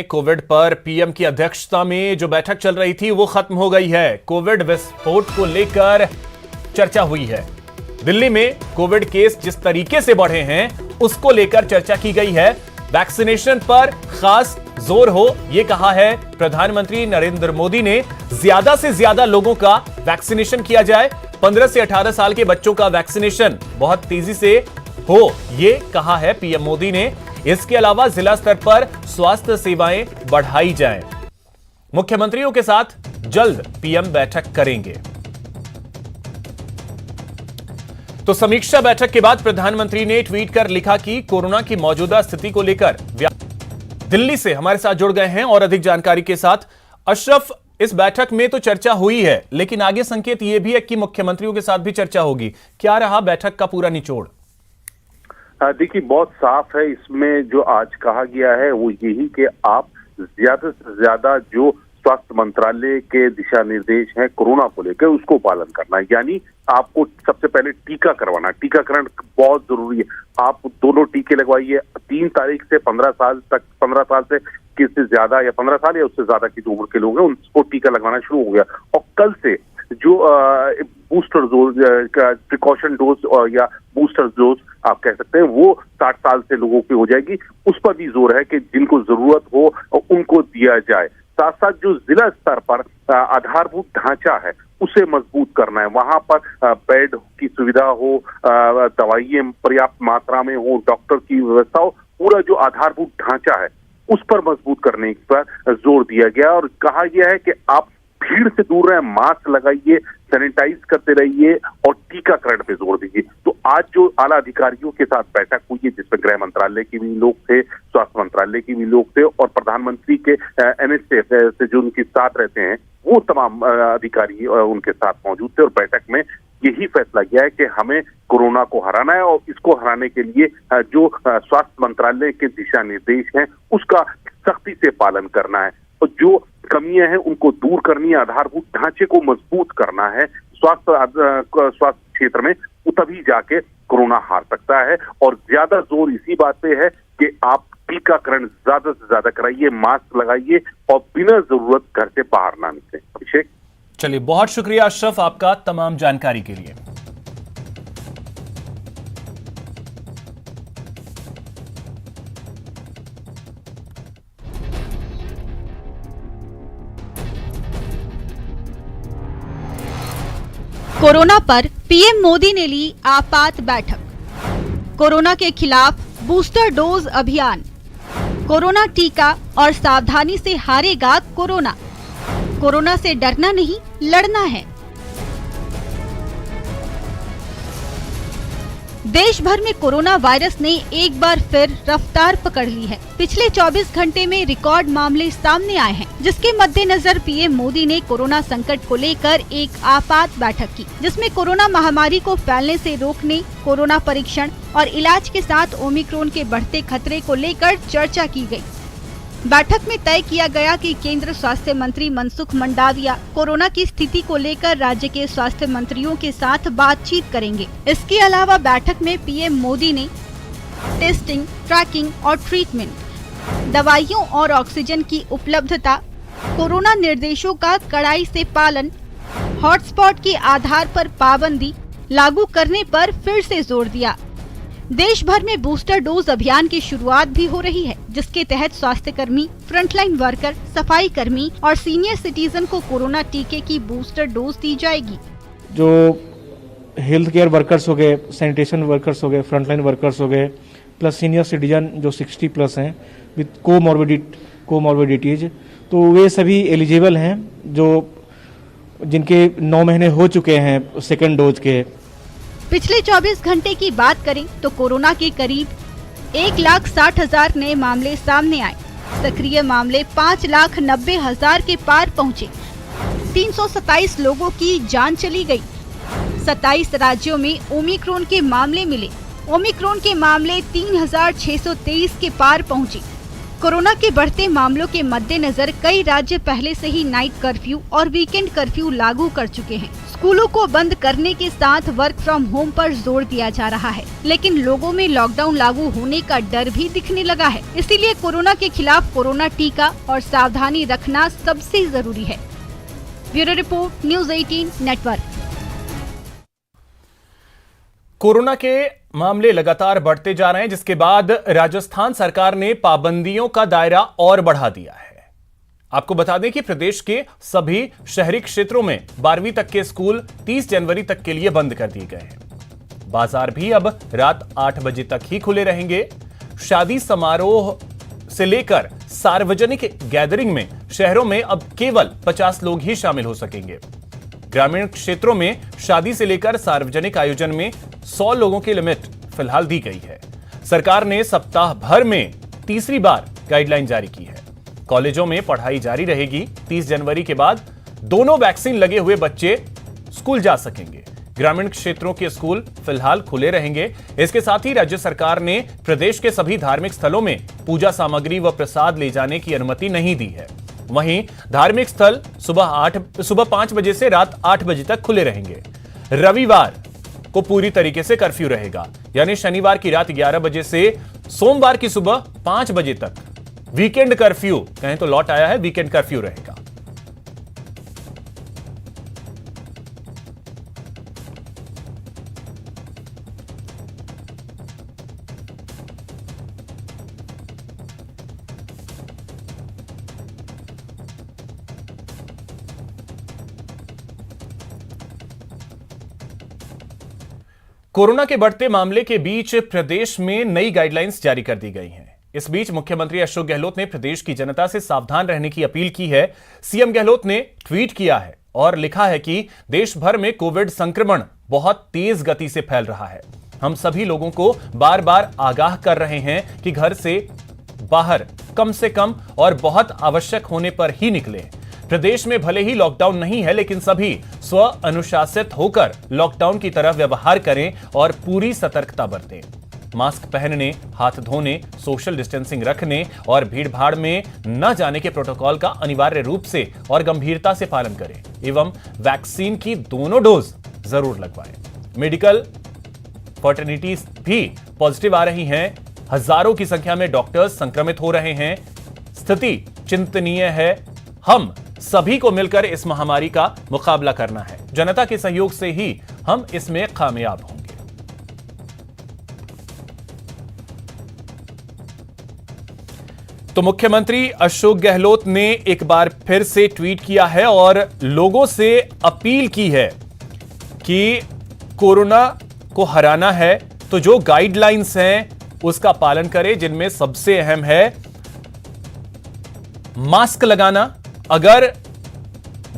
Covid पर PM की अध्यक्षता में जो बैठक चल रही थी वो खत्म हो गई है। कोविड विस्फोट को लेकर चर्चा हुई है। दिल्ली में कोविड केस जिस तरीके से बढ़े हैं उसको लेकर चर्चा की गई है। वैक्सीनेशन पर खास जोर हो ये कहा है प्रधानमंत्री नरेंद्र मोदी ने। ज्यादा से ज्यादा लोगों का वैक्सीनेशन किया जाए। 15 से 18 साल के बच्चों का वैक्सीनेशन बहुत तेजी से हो ये कहा है पीएम मोदी ने। इसके अलावा जिला स्तर पर स्वास्थ्य सेवाएं बढ़ाई जाएं। मुख्यमंत्रियों के साथ जल्द पीएम बैठक करेंगे। तो समीक्षा बैठक के बाद प्रधानमंत्री ने ट्वीट कर लिखा कि कोरोना की मौजूदा स्थिति को लेकर दिल्ली से हमारे साथ जुड़ गए हैं और अधिक जानकारी के साथ अशरफ। इस बैठक में तो चर्चा हुई है, लेकिन आगे संकेत यह भी है कि मुख्यमंत्रियों के साथ भी चर्चा होगी। क्या रहा बैठक का पूरा निचोड़? देखिए, बहुत साफ है। इसमें जो आज कहा गया है वो यही कि आप ज्यादा से ज्यादा जो स्वास्थ्य मंत्रालय के दिशा निर्देश हैं कोरोना को लेकर उसको पालन करना है। यानी आपको सबसे पहले टीका करवाना, टीकाकरण बहुत जरूरी है। आप दोनों टीके लगवाइए। 3 तारीख से 15 साल तक, 15 साल से किसी ज्यादा या 15 साल या उससे ज्यादा की उम्र के लोग हैं उनको टीका लगवाना शुरू हो गया। और कल से जो बूस्टर डोज का प्रिकॉशन डोज या बूस्टर डोज आप कह सकते हैं वो 60 साल से लोगों की हो जाएगी। उस पर भी जोर है कि जिनको जरूरत हो उनको दिया जाए। साथ साथ जो जिला स्तर पर आधारभूत ढांचा है उसे मजबूत करना है। वहां पर बेड की सुविधा हो, दवाइयां पर्याप्त मात्रा में हो, डॉक्टर की व्यवस्था हो, पूरा जो आधारभूत ढांचा है उस पर मजबूत करने पर जोर दिया गया। और कहा गया है कि आप भीड़ से दूर रहें, मास्क लगाइए, सैनिटाइज करते रहिए और टीकाकरण पे जोर दीजिए। तो आज जो आला अधिकारियों के साथ बैठक हुई है जिसमें गृह मंत्रालय के भी लोग थे, स्वास्थ्य मंत्रालय के भी लोग थे और प्रधानमंत्री के एनएसए से जो उनके साथ रहते हैं वो तमाम अधिकारी उनके साथ मौजूद थे। और बैठक में यही फैसला किया है कि हमें कोरोना को हराना है और इसको हराने के लिए जो स्वास्थ्य मंत्रालय के दिशा निर्देश हैं उसका सख्ती से पालन करना है और जो कमियां हैं उनको दूर करनी है, आधारभूत ढांचे को मजबूत करना है स्वास्थ्य क्षेत्र में। तभी जाके कोरोना हार सकता है। और ज्यादा जोर इसी बात पे है कि आप टीकाकरण ज्यादा से ज्यादा कराइए, मास्क लगाइए और बिना जरूरत घर से बाहर ना निकलें। अभिषेक, चलिए, बहुत शुक्रिया अशरफ आपका तमाम जानकारी के लिए। कोरोना पर पीएम मोदी ने ली आपात बैठक। कोरोना के खिलाफ बूस्टर डोज अभियान, कोरोना टीका और सावधानी से हारेगा कोरोना। कोरोना से डरना नहीं, लड़ना है। देश भर में कोरोना वायरस ने एक बार फिर रफ्तार पकड़ ली है। पिछले 24 घंटे में रिकॉर्ड मामले सामने आए हैं, जिसके मद्देनजर पीएम मोदी ने कोरोना संकट को लेकर एक आपात बैठक की, जिसमें कोरोना महामारी को फैलने से रोकने, कोरोना परीक्षण और इलाज के साथ ओमिक्रॉन के बढ़ते खतरे को लेकर चर्चा की गई। बैठक में तय किया गया कि केंद्र स्वास्थ्य मंत्री मनसुख मंडाविया कोरोना की स्थिति को लेकर राज्य के स्वास्थ्य मंत्रियों के साथ बातचीत करेंगे। इसके अलावा बैठक में पीएम मोदी ने टेस्टिंग, ट्रैकिंग और ट्रीटमेंट, दवाइयों और ऑक्सीजन की उपलब्धता, कोरोना निर्देशों का कड़ाई से पालन, हॉटस्पॉट के आधार पर पाबंदी लागू करने पर फिर से जोर दिया। देश भर में बूस्टर डोज अभियान की शुरुआत भी हो रही है, जिसके तहत स्वास्थ्य कर्मी, फ्रंटलाइन वर्कर, सफाई कर्मी और सीनियर सिटीजन को कोरोना टीके की बूस्टर डोज दी जाएगी। जो हेल्थ केयर वर्कर्स हो गए, सैनिटेशन वर्कर्स हो गए, फ्रंटलाइन वर्कर्स हो गए, प्लस सीनियर सिटीजन जो 60 प्लस हैं विद कोमॉर्बिडिटीज, तो वे सभी एलिजिबल हैं जो जिनके 9 महीने हो चुके हैं सेकेंड डोज के। पिछले 24 घंटे की बात करें तो कोरोना के करीब 1,60,000 नए मामले सामने आए। सक्रिय मामले 5,90,000 के पार पहुंचे। 327 लोगों की जान चली गई। 27 राज्यों में ओमिक्रॉन के मामले मिले। ओमिक्रॉन के मामले 3,623 के पार पहुंचे। कोरोना के बढ़ते मामलों के मद्देनजर कई राज्य पहले से ही नाइट कर्फ्यू और वीकेंड कर्फ्यू लागू कर चुके हैं। स्कूलों को बंद करने के साथ वर्क फ्रॉम होम पर जोर दिया जा रहा है, लेकिन लोगों में लॉकडाउन लागू होने का डर भी दिखने लगा है। इसीलिए कोरोना के खिलाफ कोरोना टीका और सावधानी रखना सबसे जरूरी है। Bureau report, news 18 network. Corona के मामले लगातार बढ़ते जा रहे हैं, जिसके बाद राजस्थान सरकार ने पाबंदियों का दायरा और बढ़ा दिया है। आपको बता दें कि प्रदेश के सभी शहरी क्षेत्रों में 12वीं तक के स्कूल 30 जनवरी तक के लिए बंद कर दिए गए हैं। बाजार भी अब रात 8 बजे तक ही खुले रहेंगे। शादी समारोह से लेकर सार्वजनिक गैदरिंग में शहरों में अब केवल 50 लोग ही शामिल हो सकेंगे। ग्रामीण क्षेत्रों में शादी से लेकर सार्वजनिक आयोजन में 100 लोगों की लिमिट फिलहाल दी गई है। सरकार ने सप्ताह भर में तीसरी बार गाइडलाइन जारी की है। कॉलेजों में पढ़ाई जारी रहेगी। 30 जनवरी के बाद दोनों वैक्सीन लगे हुए बच्चे स्कूल जा सकेंगे। ग्रामीण क्षेत्रों के स्कूल फिलहाल खुले रहेंगे। इसके साथ ही राज्य सरकार ने प्रदेश के सभी धार्मिक स्थलों में पूजा सामग्री व प्रसाद ले जाने की अनुमति नहीं दी है। वहीं धार्मिक स्थल सुबह 5 बजे से रात 8 बजे तक खुले रहेंगे। रविवार को पूरी तरीके से कर्फ्यू रहेगा, यानी शनिवार की रात 11 बजे से सोमवार की सुबह 5 बजे तक वीकेंड कर्फ्यू कहें तो लौट आया है। वीकेंड कर्फ्यू रहेगा। कोरोना के बढ़ते मामले के बीच प्रदेश में नई गाइडलाइंस जारी कर दी गई हैं। इस बीच मुख्यमंत्री अशोक गहलोत ने प्रदेश की जनता से सावधान रहने की अपील की है। सीएम गहलोत ने ट्वीट किया है और लिखा है कि देश भर में कोविड संक्रमण बहुत तेज गति से फैल रहा है। हम सभी लोगों को बार बार आगाह कर रहे हैं कि घर से बाहर कम से कम और बहुत आवश्यक होने पर ही निकलें। प्रदेश में भले ही लॉकडाउन नहीं है, लेकिन सभी स्व अनुशासित होकर लॉकडाउन की तरह व्यवहार करें और पूरी सतर्कता बरतें। मास्क पहनने, हाथ धोने, सोशल डिस्टेंसिंग रखने और भीड़-भाड़ में न जाने के प्रोटोकॉल का अनिवार्य रूप से और गंभीरता से पालन करें एवं वैक्सीन की दोनों डोज जरूर लगवाएं। मेडिकल फर्टर्निटीज भी पॉजिटिव आ रही हैं। हजारों की संख्या में डॉक्टर्स संक्रमित हो रहे हैं। स्थिति चिंतनीय है। हम सभी को मिलकर इस महामारी का मुकाबला करना है। जनता के सहयोग से ही हम इसमें कामयाब होंगे। तो मुख्यमंत्री अशोक गहलोत ने एक बार फिर से ट्वीट किया है और लोगों से अपील की है कि कोरोना को हराना है तो जो गाइडलाइंस हैं उसका पालन करें, जिनमें सबसे अहम है मास्क लगाना। अगर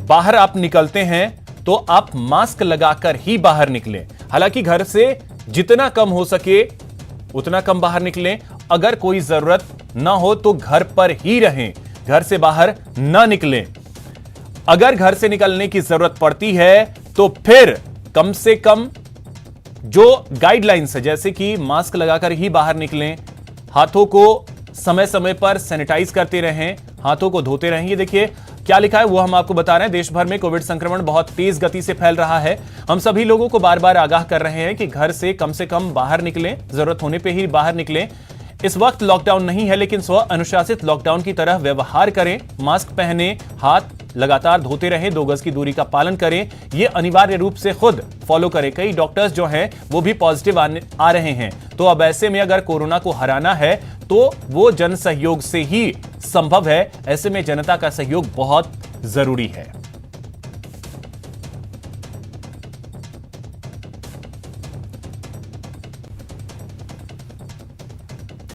बाहर आप निकलते हैं तो आप मास्क लगाकर ही बाहर निकलें। हालांकि घर से जितना कम हो सके उतना कम बाहर निकलें। अगर कोई जरूरत ना हो तो घर पर ही रहें, घर से बाहर ना निकलें। अगर घर से निकलने की जरूरत पड़ती है तो फिर कम से कम जो गाइडलाइंस है, जैसे कि मास्क लगाकर ही बाहर निकलें, हाथों को समय समय पर सैनिटाइज करते रहें, हाथों को धोते रहें। ये देखिए क्या लिखा है वो हम आपको बता रहे हैं। देश भर में कोविड संक्रमण बहुत तेज गति से फैल रहा है। हम सभी लोगों को बार बार आगाह कर रहे हैं कि घर से कम बाहर निकलें, जरूरत होने पे ही बाहर निकलें। इस वक्त लॉकडाउन नहीं है, लेकिन स्व अनुशासित लॉकडाउन की तरह व्यवहार करें। मास्क पहने, हाथ लगातार धोते रहें, 2 गज की दूरी का पालन करें। ये अनिवार्य रूप से खुद फॉलो करें। कई डॉक्टर्स जो हैं वो भी पॉजिटिव आ रहे हैं। तो अब ऐसे में अगर कोरोना को हराना है तो वो जन सहयोग से ही संभव है। ऐसे में जनता का सहयोग बहुत जरूरी है।